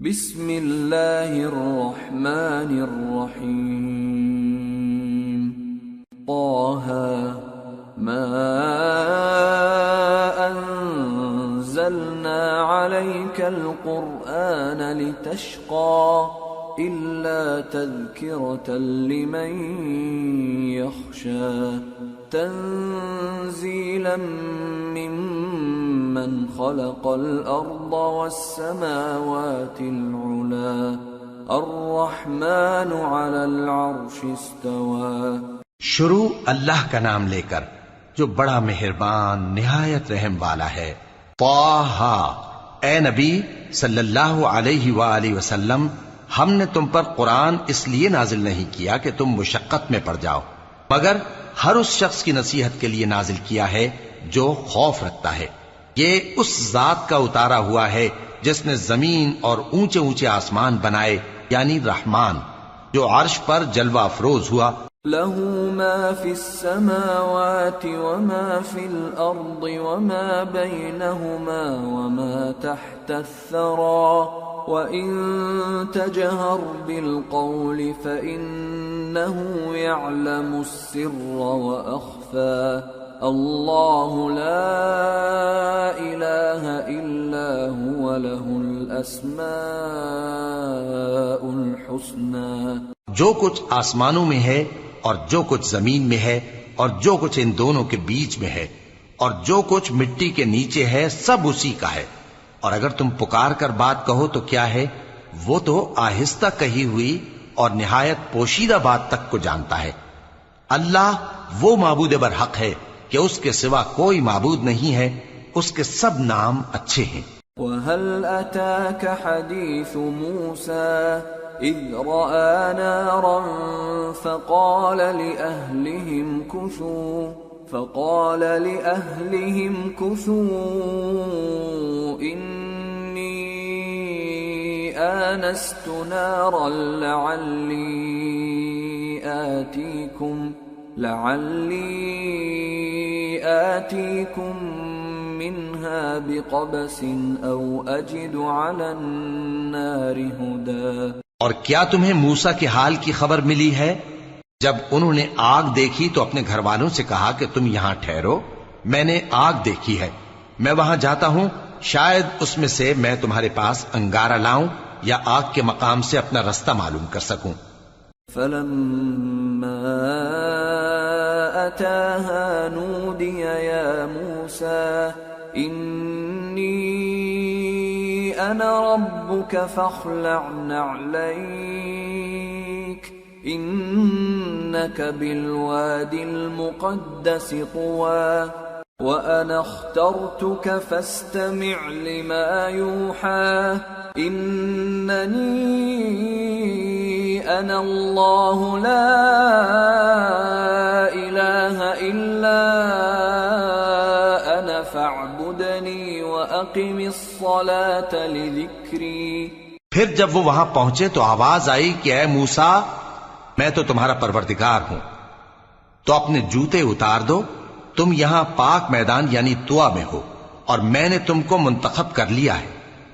بسم اللہ الرحمن الرحیم طه ما انزلنا عليك القرآن لتشقى إلا تذكرة لمن يخشى تنزيلا ممن خلق الأرض والسماوات العلى الرحمن على العرش استوى. شروع اللہ کا نام لے کر جو بڑا مہربان نہایت رحم والا ہے. طه، اے نبی صلی اللہ علیہ وآلہ وسلم، ہم نے تم پر قرآن اس لیے نازل نہیں کیا کہ تم مشقت میں پڑ جاؤ، مگر ہر اس شخص کی نصیحت کے لیے نازل کیا ہے جو خوف رکھتا ہے. یہ اس ذات کا اتارا ہوا ہے جس نے زمین اور اونچے اونچے آسمان بنائے، یعنی رحمان، جو عرش پر جلوہ افروز ہوا. له ما في السماوات وما في الأرض وما بينهما وما تحت الثرى وإن تجهر بالقول فإنه يعلم السر وأخفى الله لا إله إلا هو له الأسماء الحسنى. جو کچھ آسمانوں میں ہے اور جو کچھ زمین میں ہے اور جو کچھ ان دونوں کے بیچ میں ہے اور جو کچھ مٹی کے نیچے ہے، سب اسی کا ہے. اور اگر تم پکار کر بات کہو تو کیا ہے، وہ تو آہستہ کہی ہوئی اور نہایت پوشیدہ بات تک کو جانتا ہے. اللہ وہ معبود برحق ہے کہ اس کے سوا کوئی معبود نہیں ہے، اس کے سب نام اچھے ہیں. وَهَلْ أَتَاكَ حَدِيثُ مُوسَى إِذْ رَأَى نَارًا فَقَالَ لِأَهْلِهِمْ كُثُوا إِنِّي آنَسْتُ نَارًا لَعَلِّي آتِيكُمْ منها بقبس او اجد على النار هدى. اور کیا تمہیں موسیٰ کے حال کی خبر ملی ہے؟ جب انہوں نے آگ دیکھی تو اپنے گھر والوں سے کہا کہ تم یہاں ٹھہرو، میں نے آگ دیکھی ہے، میں وہاں جاتا ہوں، شاید اس میں سے میں تمہارے پاس انگارہ لاؤں یا آگ کے مقام سے اپنا رستہ معلوم کر سکوں. فلما أتاها نودي يا موسى إني أنا ربك فاخلع نعليك إنك بالوادي المقدس طوى وأنا اخترتك فاستمع لما يوحى إنني أنا الله لا إله إلا أنا فاعبدني وأقم الصلاة لذكري. پھر جب وہ وہاں پہنچے تو آواز آئی کہ اے موسیٰ، میں تو تمہارا پروردگار ہوں، تو اپنے جوتے اتار دو، تم یہاں پاک میدان یعنی طوا میں ہو اور میں نے تم کو منتخب کر لیا ہے،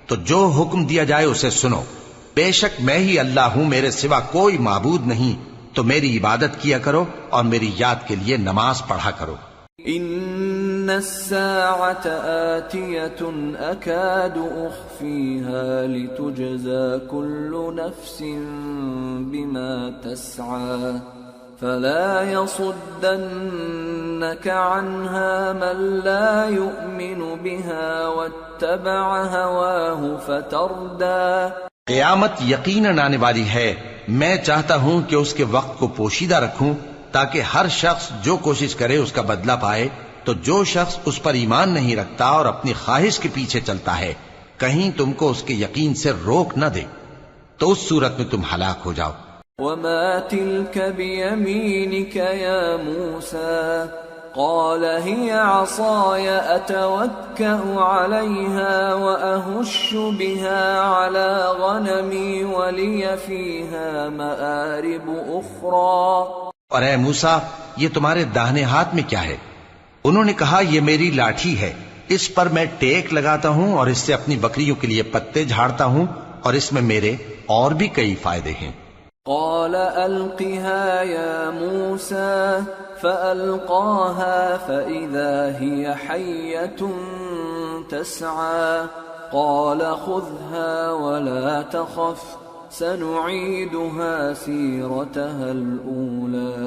تو جو حکم دیا جائے اسے سنو. بے شک میں ہی اللہ ہوں، میرے سوا کوئی معبود نہیں، تو میری عبادت کیا کرو اور میری یاد کے لیے نماز پڑھا کرو. ان الساعة آتية اكاد اخفيها لتجزى كل نفس بما تسعى فلا يصدنك عنها من لا يؤمن بها واتبع هواه فتردى. قیامت یقیناً آنے والی ہے، میں چاہتا ہوں کہ اس کے وقت کو پوشیدہ رکھوں تاکہ ہر شخص جو کوشش کرے اس کا بدلہ پائے. تو جو شخص اس پر ایمان نہیں رکھتا اور اپنی خواہش کے پیچھے چلتا ہے، کہیں تم کو اس کے یقین سے روک نہ دے، تو اس صورت میں تم ہلاک ہو جاؤ. وما تلك بيمينك يا موسى قال هي عصاي أتوكأ عليها وأهش بها على غنمي ولي فيها مآرب أخرى. اور اے موسیٰ، یہ تمہارے داہنے ہاتھ میں کیا ہے؟ انہوں نے کہا یہ میری لاٹھی ہے، اس پر میں ٹیک لگاتا ہوں اور اس سے اپنی بکریوں کے لیے پتے جھاڑتا ہوں، اور اس میں میرے اور بھی کئی فائدے ہیں۔ قال ألقها يا موسى فألقاها فإذا هي حية تسعى قال خذها ولا تخف سنعيدها سيرتها الأولى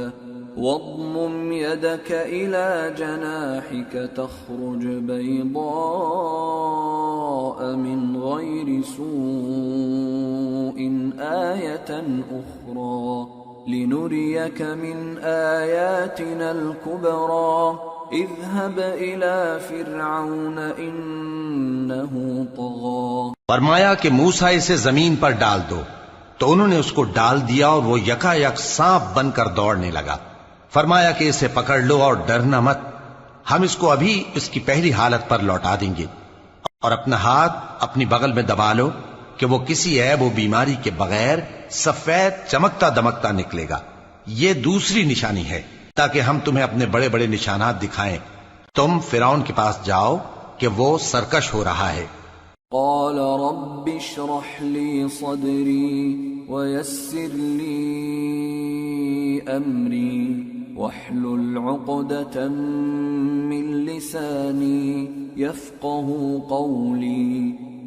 واضمم يدك إلى جناحك تخرج بيضاء من غير سوء آية أخرى لنريك من آياتنا الكبرى اذهب إلى فرعون إنه طغى۔ فرمایا کہ موسیٰ اسے زمین پر ڈال دو، تو انہوں نے اس کو ڈال دیا اور وہ یکا یک سانپ بن کر دوڑنے لگا۔ فرمایا کہ اسے پکڑ لو اور ڈرنا مت، ہم اس کو ابھی اس کی پہلی حالت پر لوٹا دیں گے، اور اپنا ہاتھ اپنی بغل میں دبا لو کہ وہ کسی عیب و بیماری کے بغیر سفید چمکتا دمکتا نکلے گا۔ یہ دوسری نشانی ہے تاکہ ہم تمہیں اپنے بڑے بڑے نشانات دکھائیں۔ تم فرعون کے پاس جاؤ کہ وہ سرکش ہو رہا ہے۔ قال رب اشرح لي صدري ويسر لي أمري واحلل عقدة من لساني يفقه قولي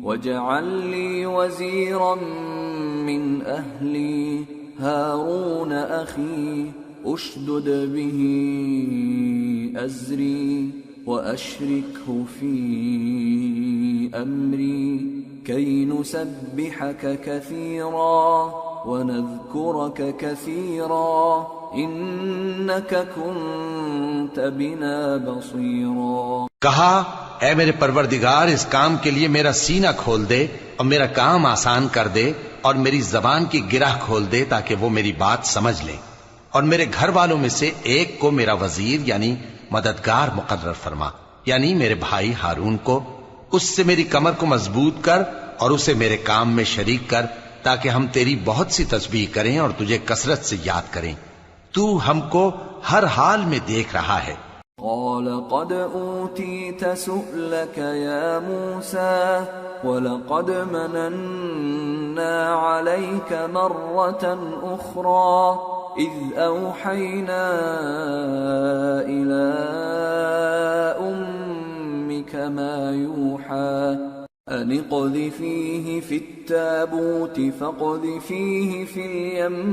واجعل لي وزيرا من أهلي هارون أخي أشدد به أزري وأشركه في أمري كي نسبحك كثيرا ونذكرك كثيرا إنك كنت بنا بصيرا۔ کہا اے میرے پروردگار، اس کام کے لیے میرا سینہ کھول دے اور میرا کام آسان کر دے، اور میری زبان کی گرہ کھول دے تاکہ وہ میری بات سمجھ لیں، اور میرے گھر والوں میں سے ایک کو میرا وزیر یعنی مددگار مقرر فرما، یعنی میرے بھائی ہارون کو۔ اس سے میری کمر کو مضبوط کر اور اسے میرے کام میں شریک کر، تاکہ ہم تیری بہت سی تسبیح کریں اور تجھے کثرت سے یاد کریں۔ تو ہم کو ہر حال میں دیکھ رہا ہے۔ قال قد أوتيت سؤلك يا موسى ولقد مننا عليك مرة أخرى إذ أوحينا إلى أمك ما يوحى أن اقذفيه في التابوت فاقذفيه في اليم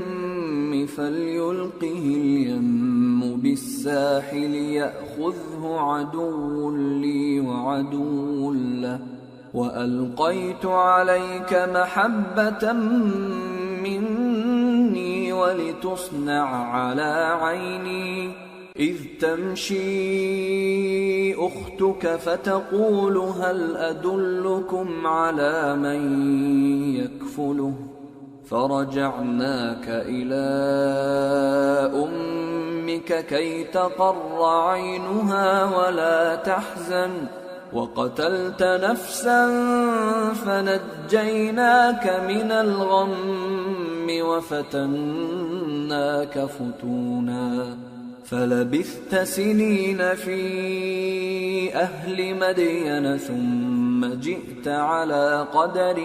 فليلقه اليم بالساحل يأخذه عدو لي وعدو له وألقيت عليك محبة مني ولتصنع على عيني إذ تمشي أختك فتقول هل أدلكم على من يكفله فرجعناك إلى أمك كي تقر عينها ولا تحزن وقتلت نفسا فنجيناك من الغم وفتناك فتونا فلبثت سنين في أهل مدين ثم جئت على قدر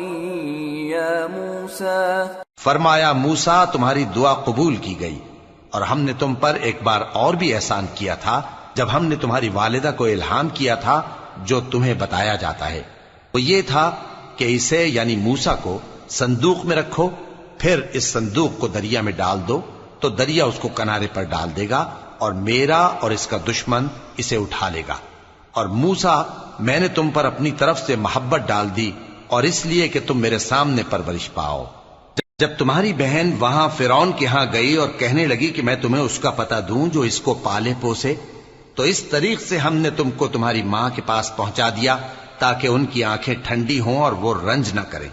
يا موسى۔ فرمایا موسیٰ تمہاری دعا قبول کی گئی، اور ہم نے تم پر ایک بار اور بھی احسان کیا تھا جب ہم نے تمہاری والدہ کو الہام کیا تھا جو تمہیں بتایا جاتا ہے۔ وہ یہ تھا کہ اسے یعنی موسیٰ کو صندوق میں رکھو، پھر اس صندوق کو دریا میں ڈال دو تو دریا اس کو کنارے پر ڈال دے گا، اور میرا اور اس کا دشمن اسے اٹھا لے گا۔ اور موسیٰ میں نے تم پر اپنی طرف سے محبت ڈال دی، اور اس لیے کہ تم میرے سامنے پرورش پاؤ۔ جب تمہاری بہن وہاں فرعون کے ہاں گئی اور کہنے لگی کہ میں تمہیں اس کا پتہ دوں جو اس کو پالے پوسے، تو اس طریق سے ہم نے تم کو تمہاری ماں کے پاس پہنچا دیا تاکہ ان کی آنکھیں ٹھنڈی ہوں اور وہ رنج نہ کریں۔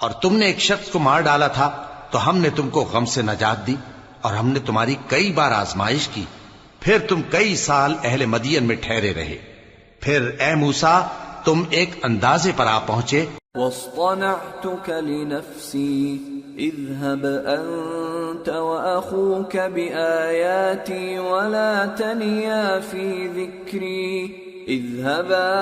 اور تم نے ایک شخص کو مار ڈالا تھا تو ہم نے تم کو غم سے نجات دی، اور ہم نے تمہاری کئی بار آزمائش کی، پھر تم کئی سال اہل مدین میں ٹھہرے رہے۔ پھر اے موسیٰ تم ایک اندازے پر آ پہنچے۔ واصطنعتك لنفسي اذهب أنت وأخوك بآياتي ولا تنيا في ذكري اذهبا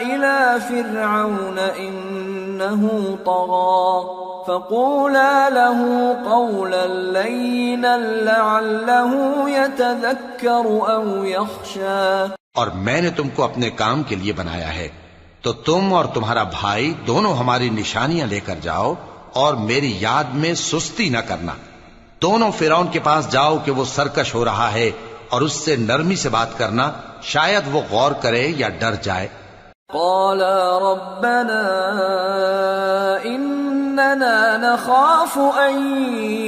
إلى فرعون إنه طغى فقولا له قولا لينا لعله يتذكر أو يخشى. اور میں نے تم کو اپنے کام کے لیے بنایا ہے، تو تم اور تمہارا بھائی دونوں ہماری نشانیاں لے کر جاؤ اور میری یاد میں سستی نہ کرنا. دونوں فرعون کے پاس جاؤ کہ وہ سرکش ہو رہا ہے، اور اس سے نرمی سے بات کرنا، شاید وہ غور کرے یا ڈر جائے. قالا ربنا اننا نخاف ان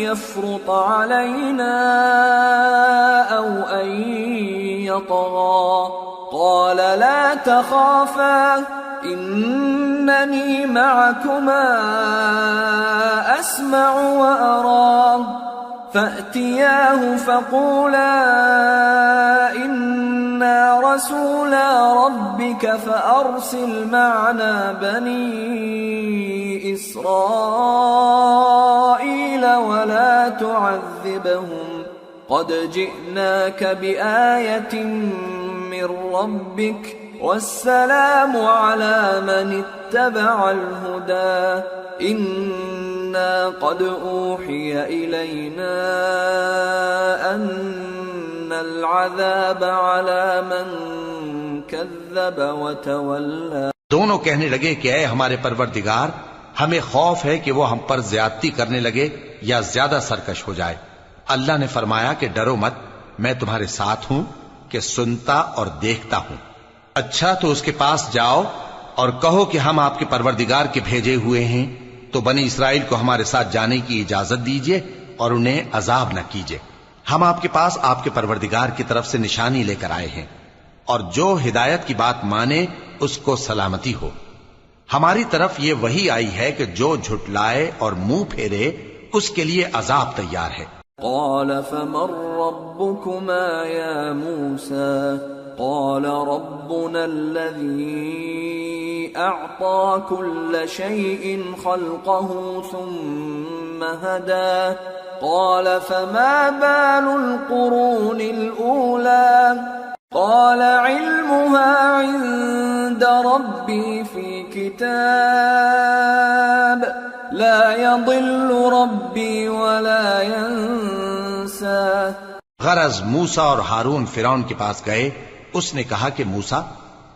يفرط علينا او ان يطغى. قال لا تخافا انني معكما اسمع وارى. فأتياه فقولا إنا رسولا ربك فأرسل معنا بني إسرائيل ولا تعذبهم قد جئناك بآية من ربك والسلام على من اتبع الهدى. إنا قد أوحي إلينا أن العذاب على من كذب وتولى. دونوں کہنے لگے کہ اے ہمارے پروردگار، ہمیں خوف ہے کہ وہ ہم پر زیادتی کرنے لگے یا زیادہ سرکش ہو جائے. اللہ نے فرمایا کہ ڈرو مت، میں تمہارے ساتھ ہوں کہ سنتا اور دیکھتا ہوں. اچھا تو اس کے پاس جاؤ اور کہو کہ ہم آپ کے پروردگار کے بھیجے ہوئے ہیں، تو بنی اسرائیل کو ہمارے ساتھ جانے کی اجازت دیجیے اور انہیں عذاب نہ کیجیے. ہم آپ کے پاس آپ کے پروردگار کی طرف سے نشانی لے کر آئے ہیں، اور جو ہدایت کی بات مانے اس کو سلامتی ہو. ہماری طرف یہ وحی آئی ہے کہ جو جھٹلائے اور منہ پھیرے اس کے لیے عذاب تیار ہے. قال فمن ربكما يا موسى؟ قال ربنا الذي أعطى كل شيء خلقه ثم هدى. قال فما بال القرون الأولى؟ قال علمها عند ربي في كتاب لا يضل ربي ولا ينسى. غرض موسیٰ اور ہارون فرعون کے پاس گئے. اس نے کہا کہ موسیٰ،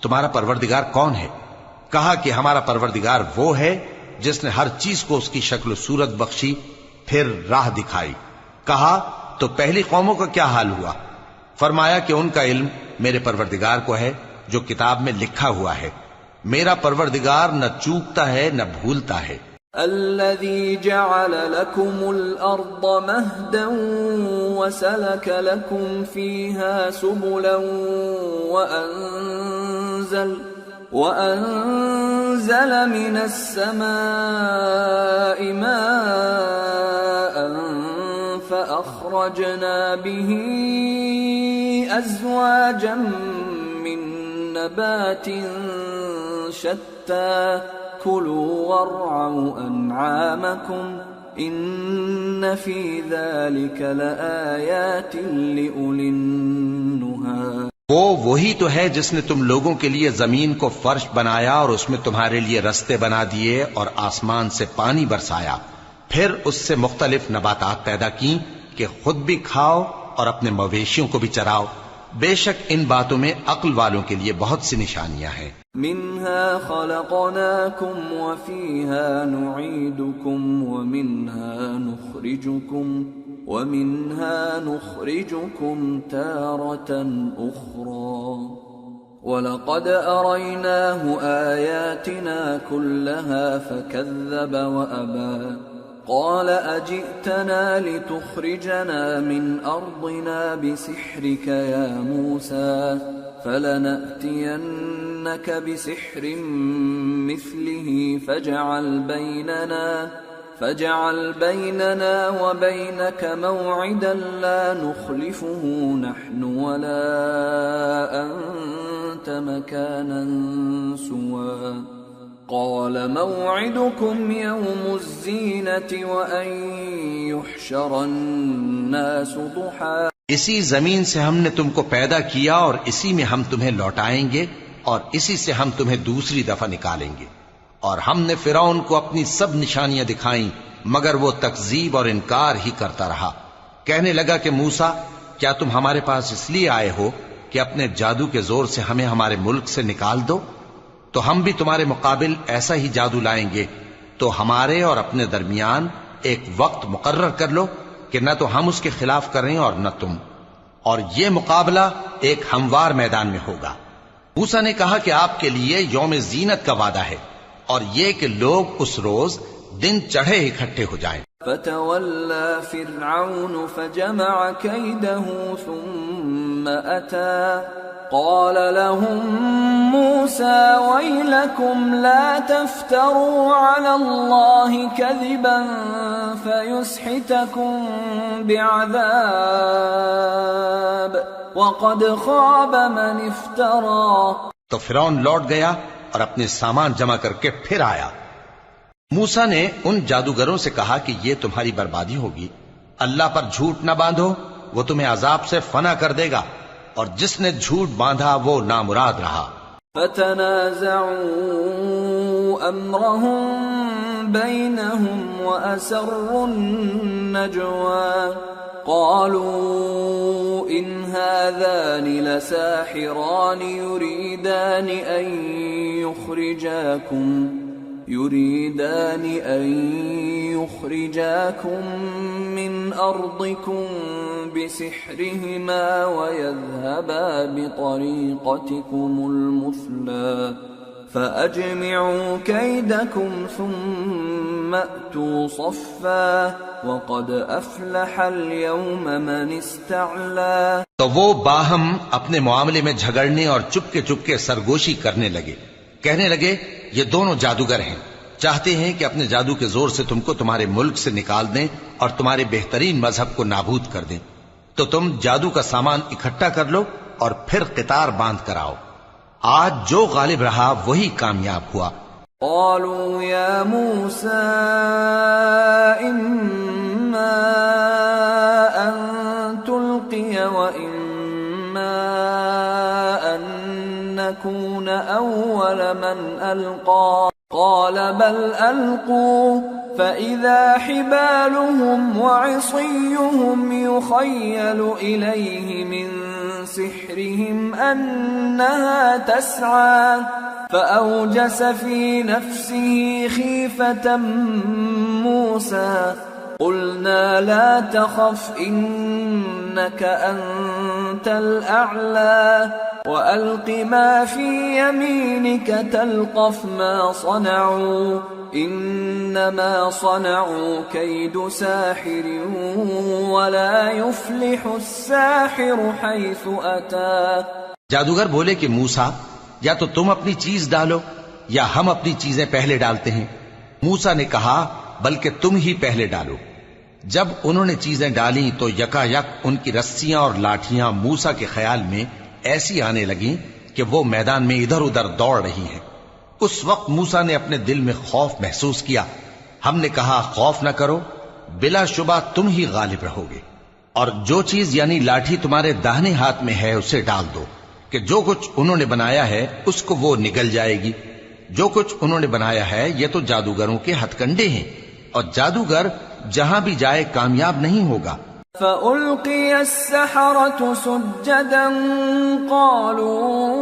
تمہارا پروردگار کون ہے؟ کہا کہ ہمارا پروردگار وہ ہے جس نے ہر چیز کو اس کی شکل و صورت بخشی، پھر راہ دکھائی. کہا تو پہلی قوموں کا کیا حال ہوا؟ فرمایا کہ ان کا علم میرے پروردگار کو ہے جو کتاب میں لکھا ہوا ہے. میرا پروردگار نہ چوکتا ہے نہ بھولتا ہے. الذي جعل لكم الأرض مهدا وسلك لكم فيها سبلا وأنزل من السماء ماء فأخرجنا به أزواجا من نبات شتى كلوا وارعوا أنعامكم إن في ذلك لآيات لأولي النهى. وہ وہی تو ہے جس نے تم لوگوں کے لیے زمین کو فرش بنایا اور اس میں تمہارے لیے رستے بنا دیے اور آسمان سے پانی برسایا، پھر اس سے مختلف نباتات پیدا کی کہ خود بھی کھاؤ اور اپنے مویشیوں کو بھی چراؤ. بے شک ان باتوں میں عقل والوں کے لیے بہت سی نشانیاں ہیں. منها خلقناكم وفيها نعيدكم ومنها نخرجكم تارة أخرى. ولقد أريناه آياتنا كلها فكذب وأبى. قال أجئتنا لتخرجنا من أرضنا بسحرك يا موسى فلنأتينك بسحر مثله فاجعل بيننا وبينك موعدا لا نخلفه نحن ولا أنت مكانا سوى. قال موعدكم يوم الزينة وأن يحشر الناس ضحى. اسی زمین سے ہم نے تم کو پیدا کیا اور اسی میں ہم تمہیں لوٹائیں گے اور اسی سے ہم تمہیں دوسری دفعہ نکالیں گے. اور ہم نے فرعون کو اپنی سب نشانیاں دکھائیں مگر وہ تکذیب اور انکار ہی کرتا رہا. کہنے لگا کہ موسیٰ کیا تم ہمارے پاس اس لیے آئے ہو کہ اپنے جادو کے زور سے ہمیں ہمارے ملک سے نکال دو؟ تو ہم بھی تمہارے مقابل ایسا ہی جادو لائیں گے. تو ہمارے اور اپنے درمیان ایک وقت مقرر کر لو کہ نہ تو ہم اس کے خلاف کریں اور نہ تم، اور یہ مقابلہ ایک ہموار میدان میں ہوگا. موسیٰ نے کہا کہ آپ کے لیے یوم زینت کا وعدہ ہے اور یہ کہ لوگ اس روز دن چڑھے اکٹھے ہو جائیں. فتولى فرعون فجمع كيده ثم أتى قال لهم موسى ويلكم لا تفتروا على الله كذبا فيسحتكم بعذاب وقد خاب من افترى. تو فرعون لوٹ گیا اور اپنے سامان جمع کر کے پھر آیا. موسیٰ نے ان جادوگروں سے کہا کہ یہ تمہاری بربادی ہوگی. اللہ پر جھوٹ نہ باندھو، وہ تمہیں عذاب سے فنا کر دے گا، اور جس نے جھوٹ باندھا وہ نامراد رہا. فتنازعوا امرهم بينهم واسروا النجوى قالوا ان هذان لساحران يريدان أن يخرجاكم من أرضكم بسحرهما ويذهبا بطريقتكم المثلى فأجمعوا كيدكم ثم أتوا صفا وقد أفلح اليوم من استعلى. تو وہ باہم اپنے معاملے میں جھگڑنے اور چپکے سرگوشی کرنے لگے. کہنے لگے یہ دونوں جادوگر ہیں، چاہتے ہیں کہ اپنے جادو کے زور سے تم کو تمہارے ملک سے نکال دیں اور تمہارے بہترین مذہب کو نابود کر دیں. تو تم جادو کا سامان اکٹھا کر لو اور پھر قطار باندھ کر آؤ. آج جو غالب رہا وہی کامیاب ہوا. قالوا يا موسى إما أن تلقي وإما أن نكون أول من ألقى قال بل ألقوا فإذا حبالهم وعصيهم يخيل إليه من سحرهم أنها تسعى فأوجس في نفسه خيفة موسى قلنا لا تخف إنك أنت الأعلى وألق ما في يمينك تلقف ما صنعوا إنما صنعوا كيد ساحر ولا يفلح الساحر حيث أتى. جادوگر بولے کہ موسیٰ یا تو تم اپنی چیز ڈالو یا ہم اپنی چیزیں پہلے ڈالتے ہیں. موسیٰ نے کہا بلکہ تم ہی پہلے ڈالو. جب انہوں نے چیزیں ڈالیں تو یکا یک ان کی رسیاں اور لاٹھیاں موسیٰ کے خیال میں ایسی آنے لگیں کہ وہ میدان میں ادھر ادھر دوڑ رہی ہیں. اس وقت موسیٰ نے اپنے دل میں خوف محسوس کیا. ہم نے کہا خوف نہ کرو، بلا شبہ تم ہی غالب رہو گے، اور جو چیز یعنی لاٹھی تمہارے داہنے ہاتھ میں ہے اسے ڈال دو کہ جو کچھ انہوں نے بنایا ہے اس کو وہ نگل جائے گی. جو کچھ انہوں نے بنایا ہے یہ تو جادوگروں کے ہتھ کنڈے ہیں، اور جادوگر جہاں بھی جائے کامیاب نہیں ہوگا. فَأُلْقِيَ السَّحَرَةُ سُجَّدًا قَالُوا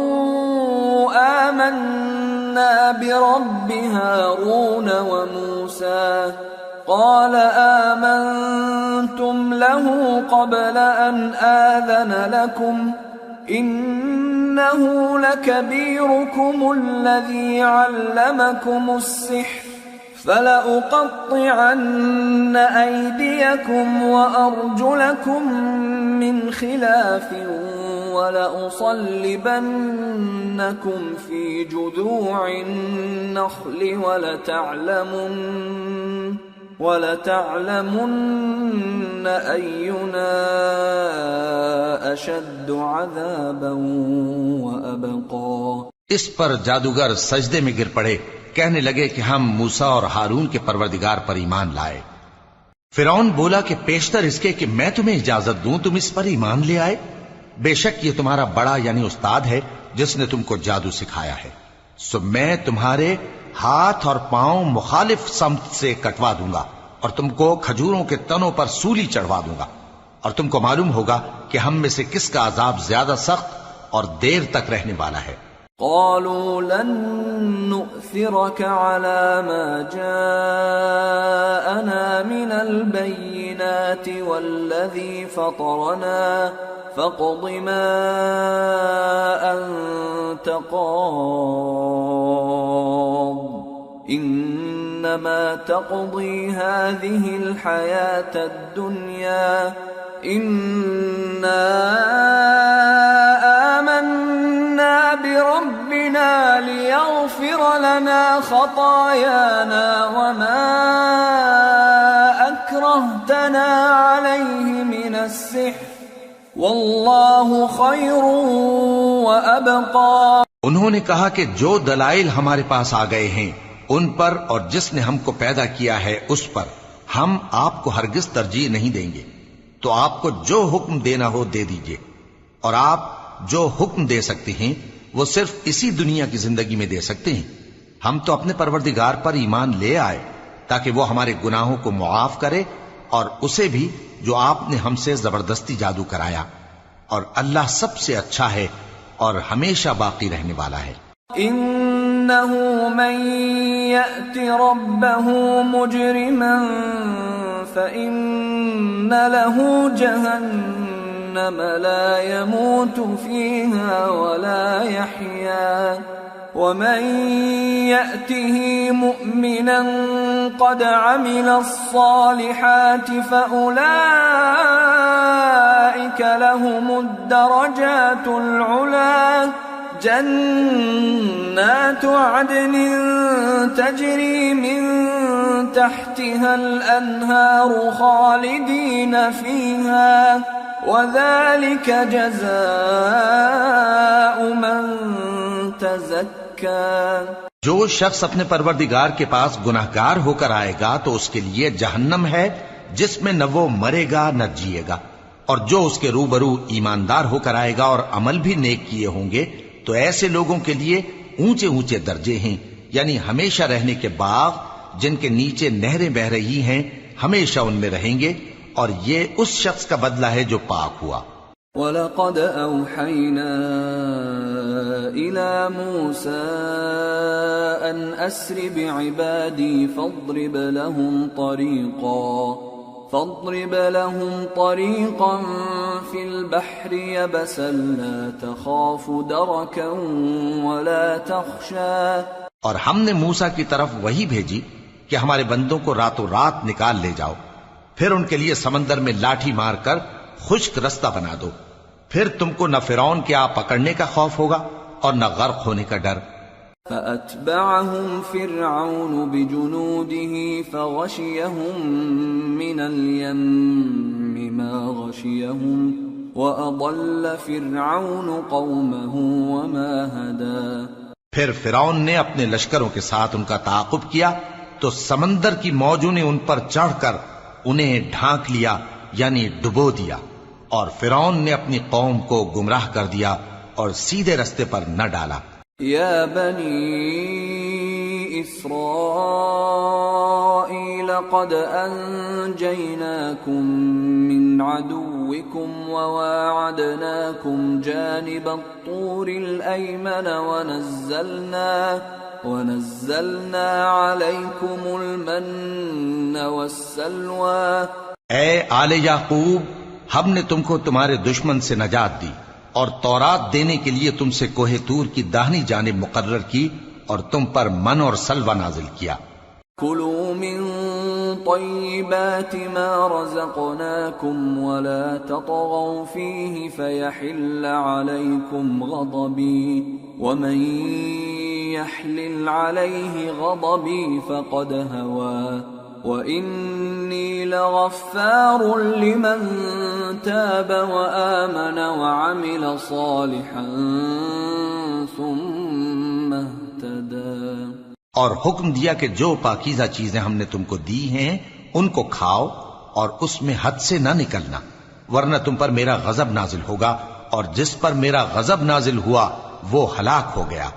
آمَنَّا بِرَبِّ هَارُونَ وَمُوسَى قَالَ آمَنْتُمْ لَهُ قَبْلَ أَنْ آذَنَ لَكُمْ إِنَّهُ لَكَبِيرُكُمُ الَّذِي عَلَّمَكُمُ السِّحْرَ فَلَأُقَطِّعَنَّ أَيْدِيَكُمْ وَأَرْجُلَكُمْ مِنْ خِلَافٍ وَلَأُصَلِّبَنَّكُمْ فِي جُذُوعِ النَّخْلِ وَلَتَعْلَمُنَّ أَيُّنَا أَشَدُّ عَذَابًا وَأَبْقَى. اس پر جادوگر سجدے میں گر پڑے، کہنے لگے کہ ہم موسیٰ اور ہارون کے پروردگار پر ایمان لائے. فرعون بولا کہ پیشتر اس کے کہ میں تمہیں اجازت دوں تم اس پر ایمان لے آئے، بے شک یہ تمہارا بڑا یعنی استاد ہے جس نے تم کو جادو سکھایا ہے، سو میں تمہارے ہاتھ اور پاؤں مخالف سمت سے کٹوا دوں گا اور تم کو کھجوروں کے تنوں پر سولی چڑھوا دوں گا، اور تم کو معلوم ہوگا کہ ہم میں سے کس کا عذاب زیادہ سخت اور دیر تک رہنے والا ہے۔ قالوا لن نؤثرك على ما جاءنا من البينات والذي فطرنا فاقض ما أنت قاض إنما تقضي هذه الحياة الدنيا إنا آمنا بربنا ليغفر لنا خطايانا وما أكرهتنا عليه من السحر واللہ خیر وابقى۔ انہوں نے کہا کہ جو دلائل ہمارے پاس آ گئے ہیں ان پر اور جس نے ہم کو پیدا کیا ہے اس پر ہم آپ کو ہرگز ترجیح نہیں دیں گے، تو آپ کو جو حکم دینا ہو دے دیجئے، اور آپ جو حکم دے سکتے ہیں وہ صرف اسی دنیا کی زندگی میں دے سکتے ہیں۔ ہم تو اپنے پروردگار پر ایمان لے آئے تاکہ وہ ہمارے گناہوں کو معاف کرے اور اسے بھی جو آپ نے ہم سے زبردستی جادو کرایا، اور اللہ سب سے اچھا ہے اور ہمیشہ باقی رہنے والا ہے۔ انه من يأت ربه مجرما فإن له جهنم لا يموت فيها ولا يحيا ومن يأته مؤمنا قد عمل الصالحات فأولئك لهم الدرجات العلى جنات عدن تجري من تحتها الأنهار خالدين فيها وذلك جزاء من تزكى۔ جو شخص اپنے پروردگار کے پاس گناہگار ہو کر آئے گا تو اس کے لیے جہنم ہے جس میں نہ وہ مرے گا نہ جیے گا، اور جو اس کے روبرو ایماندار ہو کر آئے گا اور عمل بھی نیک کیے ہوں گے تو ایسے لوگوں کے لیے اونچے اونچے درجے ہیں، یعنی ہمیشہ رہنے کے باغ جن کے نیچے نہریں بہ رہی ہیں، ہمیشہ ان میں رہیں گے، اور یہ اس شخص کا بدلہ ہے جو پاک ہوا۔ وَلَقَدْ أَوْحَيْنَا إِلَى مُوسَىٰ أَنْ أَسْرِ بِعِبَادِي فَاضْرِبْ لَهُمْ طَرِيقًا فِي الْبَحْرِ يَبَسًا لَا تَخَافُ دَرَكًا وَلَا تَخْشَىٰ۔ اور ہم نے موسیٰ کی طرف وہی بھیجی کہ ہمارے بندوں کو راتوں رات نکال لے جاؤ، پھر ان کے لیے سمندر میں لاٹھی مار کر خشک رستہ بنا دو، پھر تم کو نہ فرعون کے آ پکڑنے کا خوف ہوگا اور نہ غرق ہونے کا ڈر۔ فَأَتْبَعَهُمْ فِرْعَوْنُ بِجُنُودِهِ فَغَشِيَهُمْ مِنَ الْيَمِّ مَا غَشِيَهُمْ وَأَضَلَّ فِرْعَوْنُ قَوْمَهُ وَمَا هَدَىٰ۔ پھر فرعون نے اپنے لشکروں کے ساتھ ان کا تعاقب کیا تو سمندر کی موجوں نے ان پر چڑھ کر انہیں ڈھانک لیا یعنی ڈبو دیا، اور فرعون نے اپنی قوم کو گمراہ کر دیا اور سیدھے رستے پر نہ ڈالا۔ یا بنی اسرائیل قد انجیناکم من عدوکم وواعدناکم جانب الطور الایمن ونزلنا علیکم المن والسلوى۔ اے آل یعقوب، ہم نے تم کو تمہارے دشمن سے نجات دی اور تورات دینے کے لیے تم سے کوہ طور کی داہنی جانب مقرر کی اور تم پر من اور سلوہ نازل کیا۔ کلوا من طیبات ما رزقناکم ولا تطغوا فیہ فیحل علیکم غضبی ومن یحلل علیہ غضبی فقد هوى وَإِنِّي لَغَفَّارٌ لِمَن تَابَ وَآمَنَ وَعَمِلَ صَالِحًا ثُمَّ اهْتَدَىٰ۔ اور حکم دیا کہ جو پاکیزہ چیزیں ہم نے تم کو دی ہیں ان کو کھاؤ اور اس میں حد سے نہ نکلنا، ورنہ تم پر میرا غضب نازل ہوگا، اور جس پر میرا غضب نازل ہوا وہ ہلاک ہو گیا۔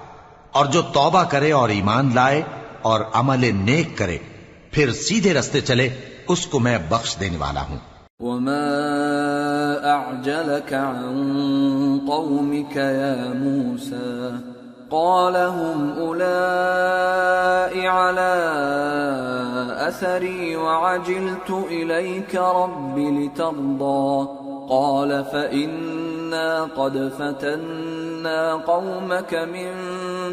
اور جو توبہ کرے اور ایمان لائے اور عمل نیک کرے پھر سیدھے رستے چلے، اس کو میں بخش دینے والا ہوں۔ وما أعجلك عن قومك يا موسى قال هم أولئك على أثري وعجلت إليك رب لترضى قال فإنا قد فتنا قومك من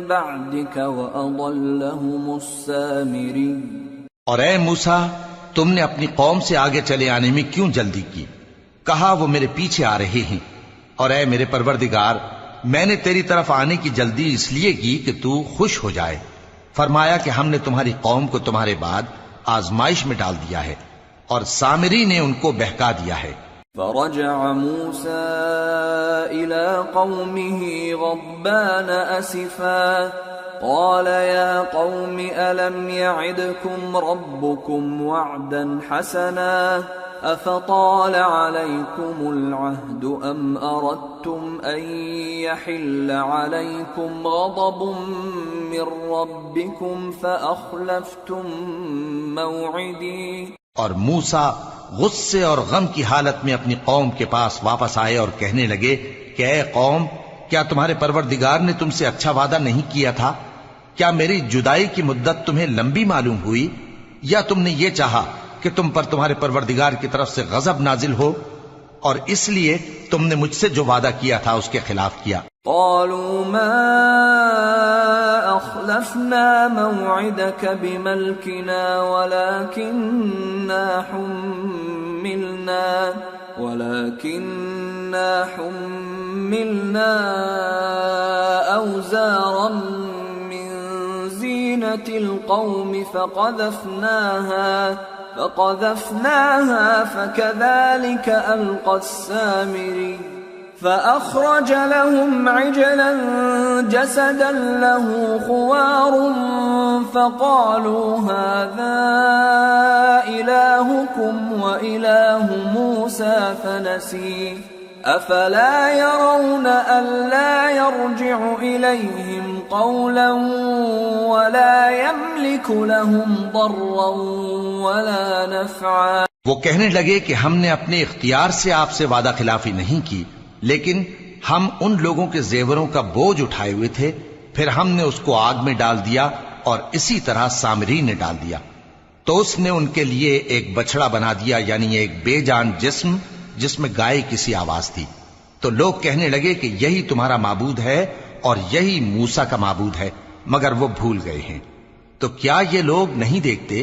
بعدك وأضلهم السامري۔ اور اے موسیٰ، تم نے اپنی قوم سے آگے چلے آنے میں کیوں جلدی کی؟ کہا وہ میرے پیچھے آ رہے ہیں۔ اور اے میرے پروردگار، میں نے تیری طرف آنے کی جلدی اس لیے کی کہ تو خوش ہو جائے۔ فرمایا کہ ہم نے تمہاری قوم کو تمہارے بعد آزمائش میں ڈال دیا ہے، اور سامری نے ان کو بہکا دیا ہے۔ فرجع موسى إلى قومه غضبان أسفا قال يا قوم ألم يعدكم ربكم وعدا حسنا أفطال عليكم العهد أم أردتم أن يحل عليكم غضب من ربكم فأخلفتم موعدي۔ اور موسیٰ غصے اور غم کی حالت میں اپنی قوم کے پاس واپس آئے اور کہنے لگے کہ اے قوم، کیا تمہارے پروردگار نے تم سے اچھا وعدہ نہیں کیا تھا؟ کیا میری جدائی کی مدت تمہیں لمبی معلوم ہوئی، یا تم نے یہ چاہا کہ تم پر تمہارے پروردگار کی طرف سے غضب نازل ہو، اور اس لیے تم نے مجھ سے جو وعدہ کیا تھا اس کے خلاف کیا؟ قالوا ما أخلفنا موعدك بملكنا ولكننا حملنا أوزارا من زينة القوم فقذفناها فكذلك ألقى السامري فأخرج لهم عجلا جسدا له خوار فقالوا هذا إلهكم وإله موسى فنسي أفلا يرون ألا يرجع إليهم قولا ولا يملك لهم ضرا ولا نفعا۔ وہ کہنے لگے کہ ہم نے اپنے اختیار سے آپ سے وعدہ خلافی نہیں کی، لیکن ہم ان لوگوں کے زیوروں کا بوجھ اٹھائے ہوئے تھے، پھر ہم نے اس کو آگ میں ڈال دیا، اور اسی طرح سامری نے ڈال دیا۔ تو اس نے ان کے لیے ایک بچڑا بنا دیا، یعنی ایک بے جان جسم جس میں گائے کسی آواز تھی۔ تو لوگ کہنے لگے کہ یہی تمہارا معبود ہے اور یہی موسیٰ کا معبود ہے، مگر وہ بھول گئے ہیں۔ تو کیا یہ لوگ نہیں دیکھتے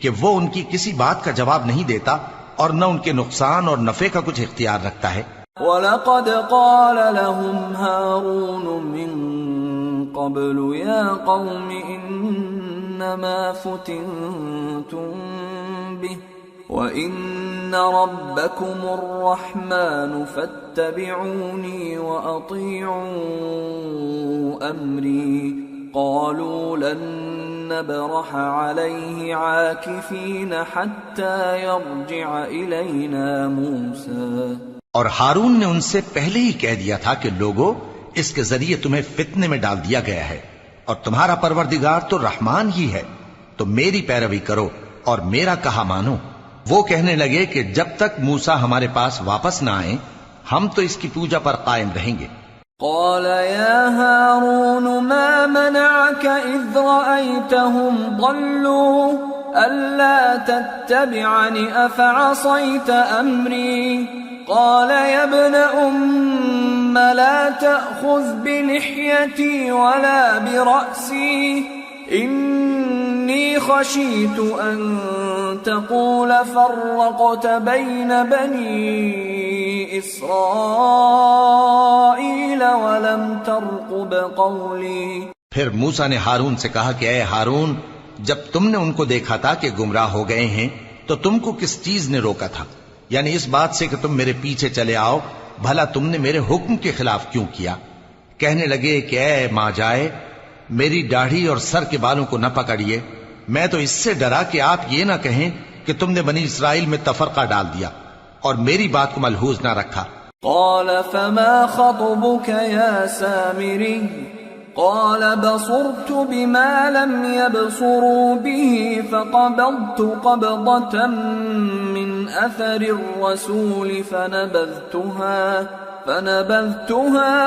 کہ وہ ان کی کسی بات کا جواب نہیں دیتا، اور نہ ان کے نقصان اور نفع کا کچھ اختیار رکھتا ہے؟ وَلَقَدْ قَالَ لَهُمْ هَارُونُ مِن قَبْلُ يَا قَوْمِ إِنَّمَا فُتِنْتُمْ بِهِ وَإِنَّ رَبَّكُمُ الرَّحْمَنُ فَاتَّبِعُونِي وَأَطِيعُوا أَمْرِي قَالُوا لَن نَّبْرَحَ عَلَيْهِ عَاكِفِينَ حَتَّى يَرْجِعَ إِلَيْنَا مُوسَىٰ۔ اور ہارون نے ان سے پہلے ہی کہہ دیا تھا کہ لوگو، اس کے ذریعے تمہیں فتنے میں ڈال دیا گیا ہے، اور تمہارا پروردگار تو رحمان ہی ہے، تو میری پیروی کرو اور میرا کہا مانو۔ وہ کہنے لگے کہ جب تک موسیٰ ہمارے پاس واپس نہ آئیں ہم تو اس کی پوجا پر قائم رہیں گے۔ قال يا هارون ما منعك إذ رأيتهم ضلوا ألا تتبعني أفعصيت أمري قال يا ابن أم لا تأخذ بلحيتي ولا برأسي إني خشيت أن تقول فرقت بين بني إسرائيل ولم ترقب قولي۔ پھر موسیٰ نے ہارون سے کہا کہ اے ہارون، جب تم نے ان کو دیکھا تھا کہ گمراہ ہو گئے ہیں تو تم کو کس چیز نے روکا تھا؟ یعنی اس بات سے کہ تم میرے پیچھے چلے آؤ، بھلا تم نے میرے حکم کے خلاف کیوں کیا؟ کہنے لگے کہ اے ماں جائے، میری داڑھی اور سر کے بالوں کو نہ پکڑیے، میں تو اس سے ڈرا کہ آپ یہ نہ کہیں کہ تم نے بنی اسرائیل میں تفرقہ ڈال دیا اور میری بات کو ملحوظ نہ رکھا۔ قال فما خطبك يا سامري قال بصرت بما لم يبصروا به فقبضت قبضة من أثر الرسول فنبذتها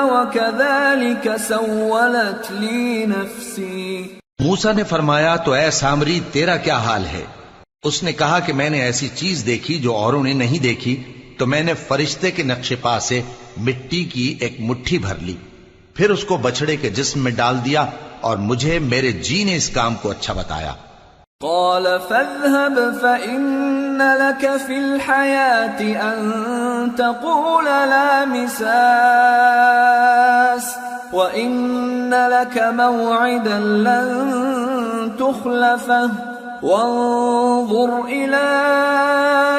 وكذلك سولت لي نفسي۔ موسیٰ نے فرمایا تو اے سامری تیرا کیا حال ہے؟ اس نے کہا کہ میں نے ایسی چیز دیکھی جو اوروں نے نہیں دیکھی، تو میں نے فرشتے کے نقش پا سے مٹی کی ایک مٹھی بھر لی، پھر اس کو بچڑے کے جسم میں ڈال دیا اور مجھے میرے جی نے اس کام کو اچھا بتایا۔ قال فاذهب فإن لك في الحياة أن تقول لا مساس وإن لك موعدا لن تخلفه وانظر إلى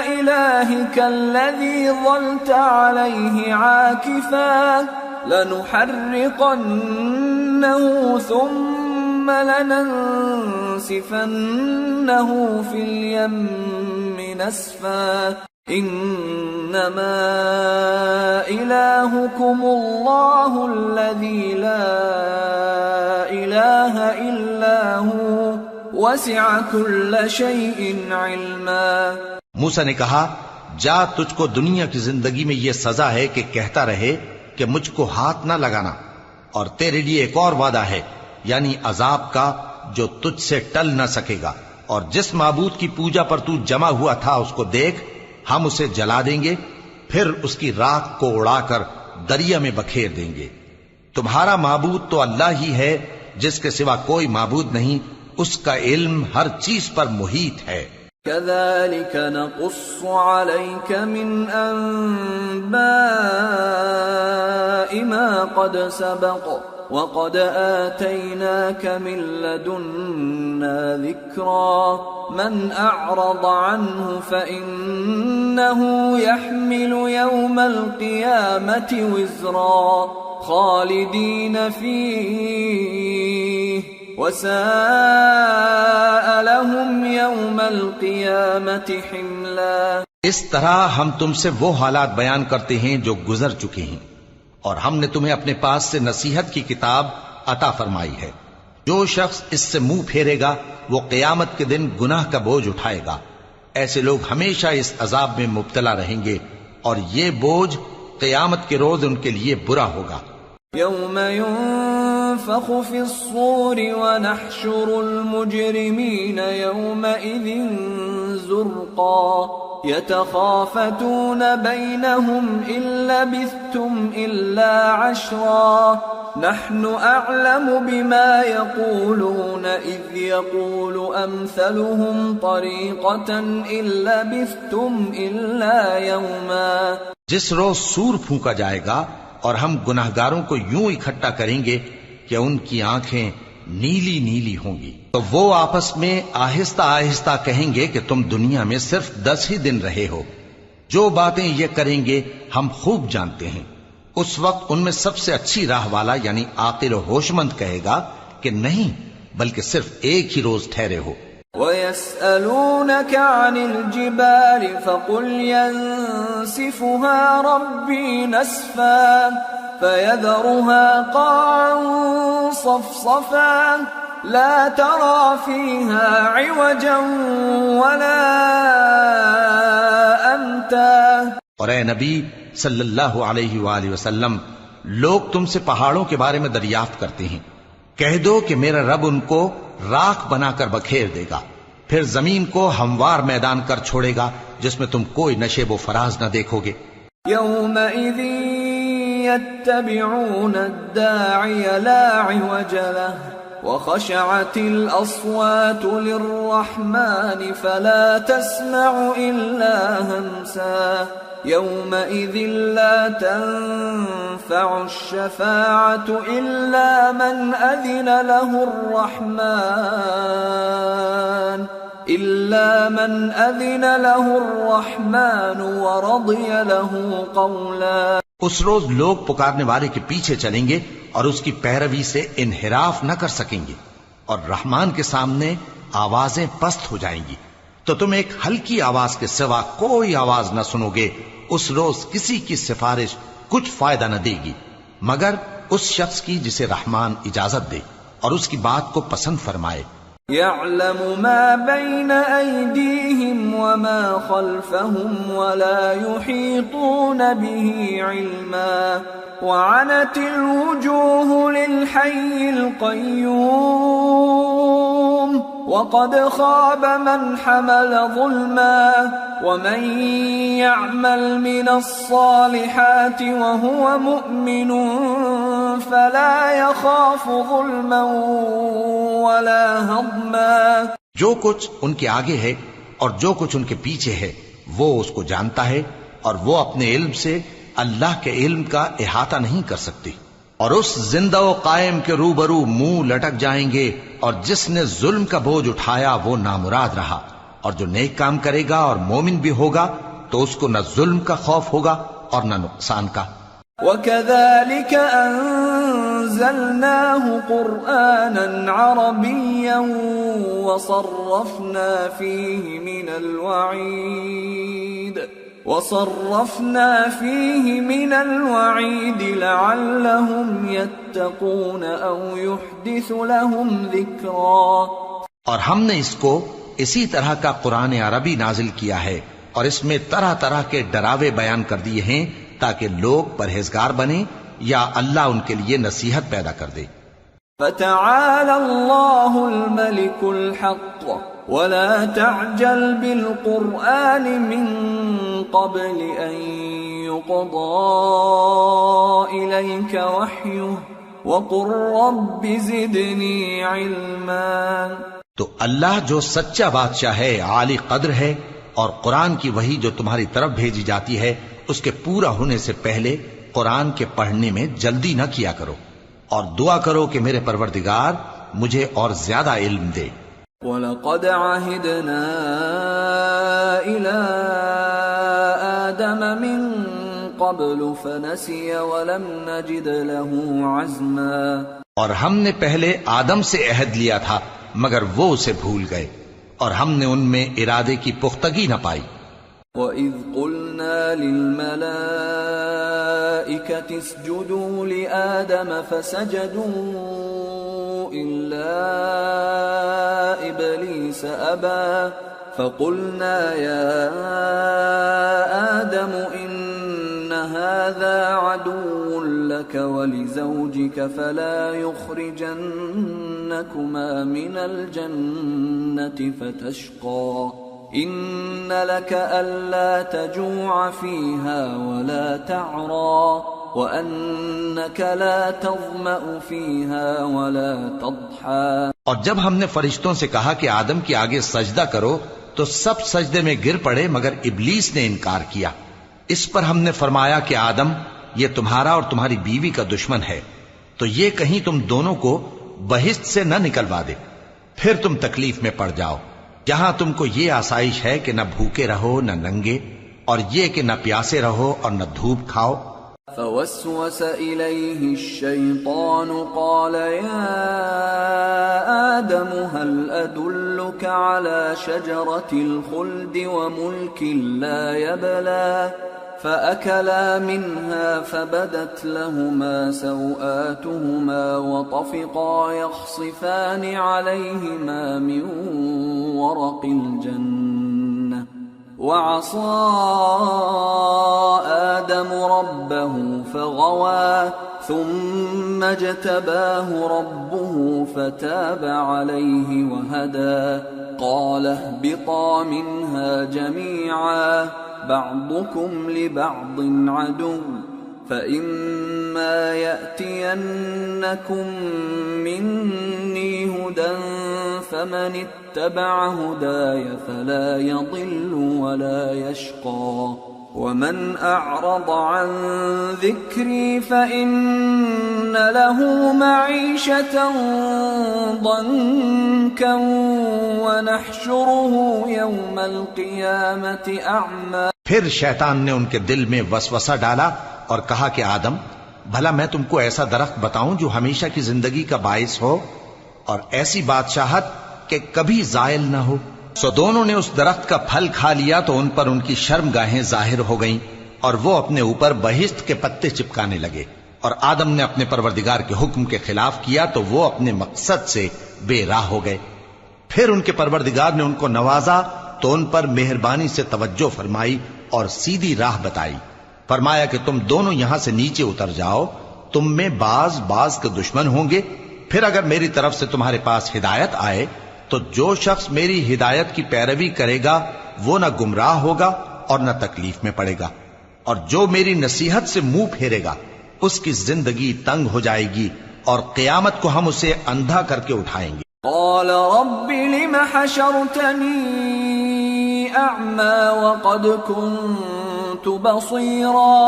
إلهك الذي ظلت عليه عاكفا لنحرقنه ثم لننسفنه في اليم نسفا إنما إلهكم الله الذي لا إله إلا هو وسع كل شيء علما۔ موسیٰ نے کہا جا، تجھ کو دنیا کی زندگی میں یہ سزا ہے کہ کہتا رہے کہ مجھ کو ہاتھ نہ لگانا، اور تیرے لیے ایک اور وعدہ ہے یعنی عذاب کا جو تجھ سے ٹل نہ سکے گا، اور جس معبود کی پوجا پر تو جمع ہوا تھا اس کو دیکھ، ہم اسے جلا دیں گے، پھر اس کی راکھ کو اڑا کر دریا میں بکھیر دیں گے۔ تمہارا معبود تو اللہ ہی ہے جس کے سوا کوئی معبود نہیں، اس کا علم ہر چیز پر محیط ہے۔ كذلك نقص عليك من أنباء ما قد سبق وقد آتيناك من لدنا ذكرا من أعرض عنه فإنه يحمل يوم القيامة وزرا خالدين فيه وساء لهم يوم القيامة حملا۔ اس طرح ہم تم سے وہ حالات بیان کرتے ہیں جو گزر چکے ہیں، اور ہم نے تمہیں اپنے پاس سے نصیحت کی کتاب عطا فرمائی ہے۔ جو شخص اس سے منہ پھیرے گا وہ قیامت کے دن گناہ کا بوجھ اٹھائے گا۔ ایسے لوگ ہمیشہ اس عذاب میں مبتلا رہیں گے، اور یہ بوجھ قیامت کے روز ان کے لیے برا ہوگا۔ يوم ينفخ في الصور ونحشر المجرمين يومئذ زرقا يتخافتون بينهم إن لبثتم إلا عشرا نحن أعلم بما يقولون إذ يقول أمثلهم طريقة إن لبثتم إلا يوما۔ جس روز سور پھونکا جائے گا اور ہم گناہگاروں کو یوں اکٹھا کریں گے کہ ان کی آنکھیں نیلی نیلی ہوں گی، تو وہ آپس میں آہستہ آہستہ کہیں گے کہ تم دنیا میں صرف 10 ہی دن رہے ہو۔ جو باتیں یہ کریں گے ہم خوب جانتے ہیں۔ اس وقت ان میں سب سے اچھی راہ والا یعنی عاقل و ہوش مند کہے گا کہ نہیں، بلکہ صرف ایک ہی روز ٹھہرے ہو۔ وَيَسْأَلُونَكَ عَنِ الْجِبَالِ فَقُلْ يَنسِفُهَا رَبِّي نَسْفًا فَيَذَرُهَا قَاعًا صَفْصَفًا لَا تَرَى فِيهَا عِوَجًا وَلَا أَمْتًا۔ اور اے نبی صلی اللہ علیہ وآلہ وسلم، لوگ تم سے پہاڑوں کے بارے میں دریافت کرتے ہیں، کہہ دو کہ میرا رب ان کو راکھ بنا کر بکھیر دے گا، پھر زمین کو ہموار میدان کر چھوڑے گا جس میں تم کوئی نشیب و فراز نہ دیکھو گے۔ يومئذ يتبعون الداعي لا عوج له وخشعت الأصوات للرحمن فلا تسمع إلا همسا يومئذ لا تنفع الشفاعة إلا من أذن له الرحمن ورضي له قولا۔ اس روز لوگ پکارنے والے کے پیچھے چلیں گے اور اس کی پیروی سے انحراف نہ کر سکیں گے، اور رحمان کے سامنے آوازیں پست ہو جائیں گی، تو تو تم ایک ہلکی آواز کے سوا کوئی آواز نہ سنو گے. اس روز کسی کی سفارش کچھ فائدہ نہ دے گی مگر اس شخص کی جسے رحمان اجازت دے اور اس کی بات کو پسند فرمائے. يعلم ما بين أيديهم وما خلفهم ولا يحيطون به علما وعنت الوجوه للحي القيوم وقد خاب من حمل ظلما ومن يعمل من الصالحات وهو مؤمن فلا يخاف ظلما ولا هضما. جو کچھ ان کے آگے ہے اور جو کچھ ان کے پیچھے ہے وہ اس کو جانتا ہے اور وہ اپنے علم سے اللہ کے علم کا احاطہ نہیں کر سکتی. اور اس زندہ و قائم کے روبرو منہ لٹک جائیں گے اور جس نے ظلم کا بوجھ اٹھایا وہ نامراد رہا اور جو نیک کام کرے گا اور مومن بھی ہوگا تو اس کو نہ ظلم کا خوف ہوگا اور نہ نقصان کا. وَكَذَلِكَ أَنزَلْنَاهُ قُرْآنًا عَرَبِيًّا وَصَرَّفْنَا فِيهِ مِنَ الْوَعِيدِ لَعَلَّهُمْ يَتَّقُونَ أَوْ يُحْدِثُ لَهُمْ ذِكْرًا. اور ہم نے اس کو اسی طرح کا قرآن عربی نازل کیا ہے اور اس میں طرح طرح کے ڈراوے بیان کر دیے ہیں تاکہ لوگ پرہیزگار بنیں یا اللہ ان کے لیے نصیحت پیدا کر دے. فَتَعَالَى اللَّهُ الْمَلِكُ الْحَقُّ وَلَا تَعْجَلْ بِالْقُرْآنِ مِنْ قَبْلِ أَنْ يُقْضَى إِلَيْكَ وَحْيُهُ وَقُلْ رَبِّ زِدْنِي عِلْمًا. تو اللہ جو سچا بادشاہ ہے، عالی قدر ہے، اور قرآن کی وحی جو تمہاری طرف بھیجی جاتی ہے اس کے پورا ہونے سے پہلے قرآن کے پڑھنے میں جلدی نہ کیا کرو اور دعا کرو کہ میرے پروردگار مجھے اور زیادہ علم دے. وَلَقَدْ عَهِدْنَا إِلَىٰ آدَمَ مِن قَبْلُ فَنَسِيَ وَلَمْ نَجِدْ لَهُ عَزْمًا. اور ہم نے پہلے آدم سے عہد لیا تھا مگر وہ اسے بھول گئے اور ہم نے ان میں ارادے کی پختگی نہ پائی. وَإِذْ قُلْنَا لِلْمَلَائِكَةِ اسْجُدُوا لِآدَمَ فَسَجَدُوا إِلَّا إِبْلِيسَ أَبَى فَقُلْنَا يَا آدَمُ إِنَّ هَذَا عَدُوٌّ لَكَ وَلِزَوْجِكَ فَلَا يُخْرِجَنَّكُمَا مِنَ الْجَنَّةِ فَتَشْقَى إِنَّ لَكَ أَلَّا تَجُوعَ فِيهَا وَلَا تَعْرَى وَأَنَّكَ لَا تَظْمَأُ فِيهَا وَلَا تَضْحَى. اور جب ہم نے فرشتوں سے کہا کہ آدم کے آگے سجدہ کرو تو سب سجدے میں گر پڑے مگر ابلیس نے انکار کیا. اس پر ہم نے فرمایا کہ آدم یہ تمہارا اور تمہاری بیوی کا دشمن ہے تو یہ کہیں تم دونوں کو بہشت سے نہ نکلوا دے پھر تم تکلیف میں پڑ جاؤ. یہاں تم کو یہ آسائش ہے کہ نہ بھوکے رہو نہ ننگے اور یہ کہ نہ پیاسے رہو اور نہ دھوپ کھاؤ. فوسوس إليه الشيطان قال يا آدم هل أدلك على شجرة الخلد وملك لا يبلى فأكلا منها فبدت لهما سوآتهما وطفقا يخصفان عليهما من ورق الجنة وعصى آدم ربه فغوى ثم اجتباه ربه فتاب عليه وهدى قال اهبطا منها جميعا بعضكم لبعض عدو فإما يأتينكم مني هدى فمن اتبع هداي فلا يضل ولا يشقى ومن أعرض عن ذكري فإن له معيشة ضنكا ونحشره يوم القيامة أعمى. پھر شیطان نے ان کے دل میں وسوسہ ڈالا اور کہا کہ آدم بھلا میں تم کو ایسا درخت بتاؤں جو ہمیشہ کی زندگی کا باعث ہو اور ایسی بادشاہت کہ کبھی زائل نہ ہو سو دونوں نے اس درخت کا پھل کھا لیا تو ان پر ان کی شرم گاہیں ظاہر ہو گئیں اور وہ اپنے اوپر بہشت کے پتے چپکانے لگے، اور آدم نے اپنے پروردگار کے حکم کے خلاف کیا تو وہ اپنے مقصد سے بے راہ ہو گئے۔ پھر ان کے پروردگار نے ان کو نوازا تو ان پر مہربانی سے توجہ فرمائی اور سیدھی راہ بتائی، فرمایا کہ تم دونوں یہاں سے نیچے اتر جاؤ، تم میں بعض کے دشمن ہوں گے، پھر اگر میری طرف سے تمہارے پاس ہدایت آئے تو جو شخص میری ہدایت کی پیروی کرے گا وہ نہ گمراہ ہوگا اور نہ تکلیف میں پڑے گا، اور جو میری نصیحت سے منہ پھیرے گا اس کی زندگی تنگ ہو جائے گی اور قیامت کو ہم اسے اندھا کر کے اٹھائیں گے۔ قال رب لم حشرتني أعمى وقد كنت بصيرا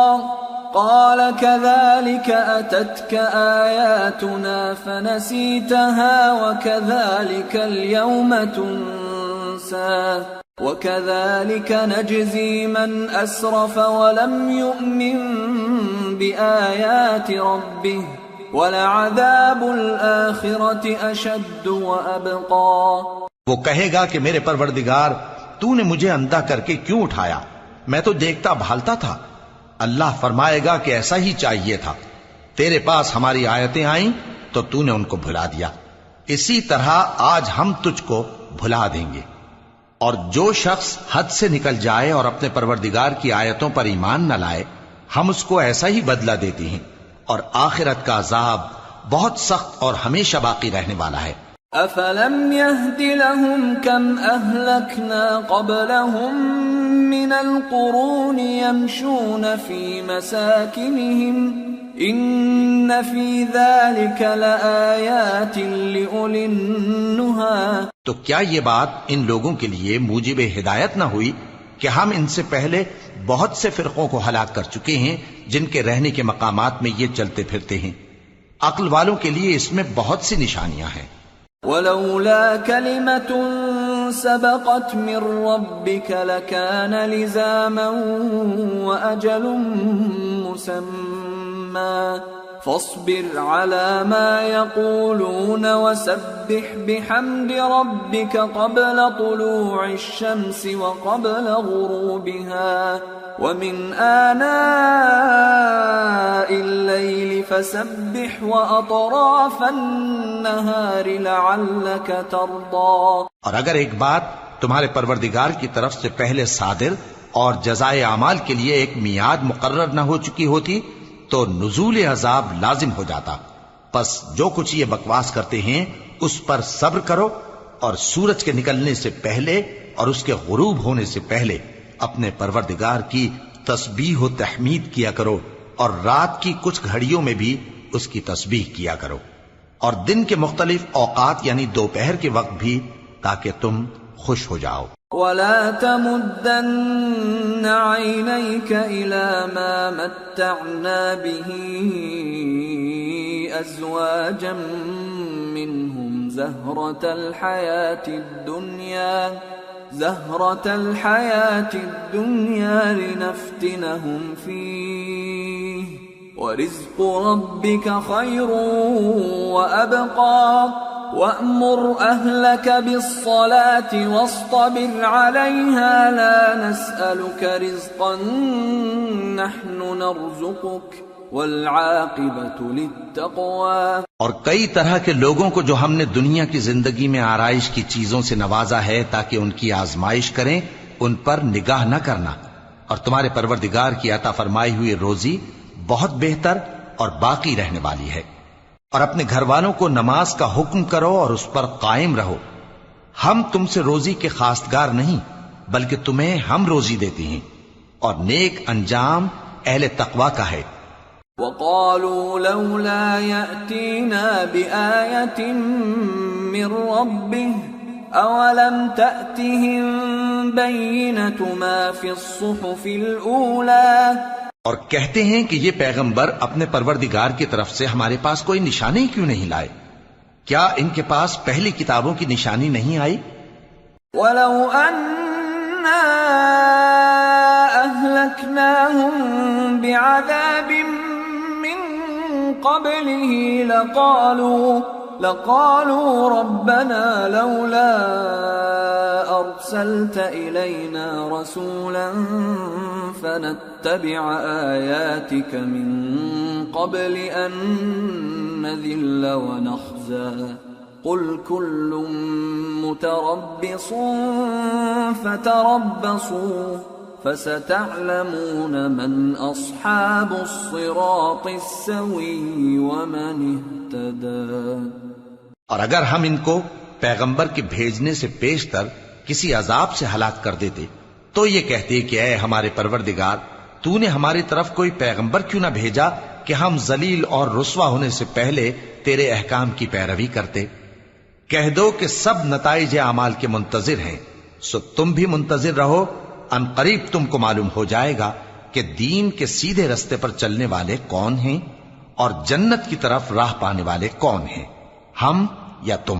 قال كذلك أتتك آياتنا فنسيتها وكذلك اليوم تنسى وكذلك نجزي من أسرف ولم يؤمن بآيات ربه وَلَعَذَابُ الْآخِرَةِ أَشَدُّ وَأَبْقَى۔ وہ کہے گا کہ میرے پروردگار تو نے مجھے اندھا کر کے کیوں اٹھایا، میں تو دیکھتا بھالتا تھا۔ اللہ فرمائے گا کہ ایسا ہی چاہیے تھا، تیرے پاس ہماری آیتیں آئیں تو تو نے ان کو بھلا دیا، اسی طرح آج ہم تجھ کو بھلا دیں گے۔ اور جو شخص حد سے نکل جائے اور اپنے پروردگار کی آیتوں پر ایمان نہ لائے ہم اس کو ایسا ہی بدلہ دیتے ہیں، اور آخرت کا عذاب بہت سخت اور ہمیشہ باقی رہنے والا ہے۔ أَفَلَمْ يَهْدِ لَهُمْ كَمْ أَهْلَكْنَا قَبْلَهُمْ مِنَ الْقُرُونِ يَمْشُونَ فِي مَسَاكِنِهِمْ إِنَّ فِي ذَلِكَ لَآيَاتٍ لِأُولِي النُّهَى۔ تو کیا یہ بات ان لوگوں کے لیے موجب ہدایت نہ ہوئی کہ ہم ان سے پہلے بہت سے فرقوں کو ہلاک کر چکے ہیں جن کے رہنے کے مقامات میں یہ چلتے پھرتے ہیں، عقل والوں کے لیے اس میں بہت سی نشانیاں ہیں۔ وَلَوْلَا كَلِمَةٌ سَبَقَتْ مِنْ رَبِّكَ لَكَانَ لِزَامًا وَأَجَلٌ مُّسَمًّى فاصبر على ما يقولون وسبح بحمد ربك قبل طلوع الشمس وقبل غروبها ومن آناء الليل فسبح وأطراف النهار لعلك ترضى۔ اور اگر ایک بات تمہارے پروردگار کی طرف سے پہلے صادر اور جزائے اعمال کے لیے ایک میعاد مقرر نہ ہو چکی ہوتی تو نزول عذاب لازم ہو جاتا، پس جو کچھ یہ بکواس کرتے ہیں اس پر صبر کرو، اور سورج کے نکلنے سے پہلے اور اس کے غروب ہونے سے پہلے اپنے پروردگار کی تسبیح و تحمید کیا کرو، اور رات کی کچھ گھڑیوں میں بھی اس کی تسبیح کیا کرو، اور دن کے مختلف اوقات یعنی دوپہر کے وقت بھی، تاکہ تم خوش ہو جاؤ۔ وَلَا تَمُدَّنَّ عَيْنَيْكَ إِلَى مَا مَتَّعْنَا بِهِ أَزْوَاجًا مِّنْهُمْ زَهْرَةَ الْحَيَاةِ الدُّنْيَا لِنَفْتِنَهُمْ فِيهِ وَرِزْقُ رَبِّكَ خَيْرٌ وَأَبْقَى وَأْمُرْ أَهْلَكَ بِالصَّلَاةِ وَاصْطَبِرْ عَلَيْهَا لَا نَسْأَلُكَ رِزْقًا نَحْنُ نَرْزُقُكَ وَالْعَاقِبَةُ لِلتَّقْوَى۔ اور کئی طرح کے لوگوں کو جو ہم نے دنیا کی زندگی میں آرائش کی چیزوں سے نوازا ہے تاکہ ان کی آزمائش کریں، ان پر نگاہ نہ کرنا، اور تمہارے پروردگار کی عطا فرمائی ہوئی روزی بہت بہتر اور باقی رہنے والی ہے۔ اور اپنے گھر والوں کو نماز کا حکم کرو اور اس پر قائم رہو، ہم تم سے روزی کے خواستگار نہیں بلکہ تمہیں ہم روزی دیتے ہیں، اور نیک انجام اہل تقوی کا ہے۔ وَقَالُوا لَوْلَا يَأْتِينَا بِآيَةٍ مِّن رَّبِّهِ أَوَلَمْ تَأْتِهِم بَيِّنَةُ مَا فِي الصُّحُفِ الْأُولَى۔ اور کہتے ہیں کہ یہ پیغمبر اپنے پروردگار کی طرف سے ہمارے پاس کوئی نشانی کیوں نہیں لائے؟ کیا ان کے پاس پہلی کتابوں کی نشانی نہیں آئی؟ وَلَوْ أَنَّا أَهْلَكْنَاهُمْ بِعَذَابٍ مِّن قَبْلِهِ لَقَالُوا رَبَّنَا لَوْلَا أرسلت إلينا رسولا فنتبع آياتك من قبل أن نذل ونخزى قل كل متربص فتربصوا فستعلمون من أصحاب الصراط السوي ومن اهتدى۔ اور اگر ہم ان کو پیغمبر کے بھیجنے سے پیشتر کسی عذاب سے ہلاک کر دیتے تو یہ کہتے کہ اے ہمارے پروردگار، تو نے ہماری طرف کوئی پیغمبر کیوں نہ بھیجا کہ ہم ذلیل اور رسوا ہونے سے پہلے تیرے احکام کی پیروی کرتے۔ کہہ دو کہ سب نتائج اعمال کے منتظر ہیں، سو تم بھی منتظر رہو، ان قریب تم کو معلوم ہو جائے گا کہ دین کے سیدھے رستے پر چلنے والے کون ہیں اور جنت کی طرف راہ پانے والے کون ہیں، ہم یا تم۔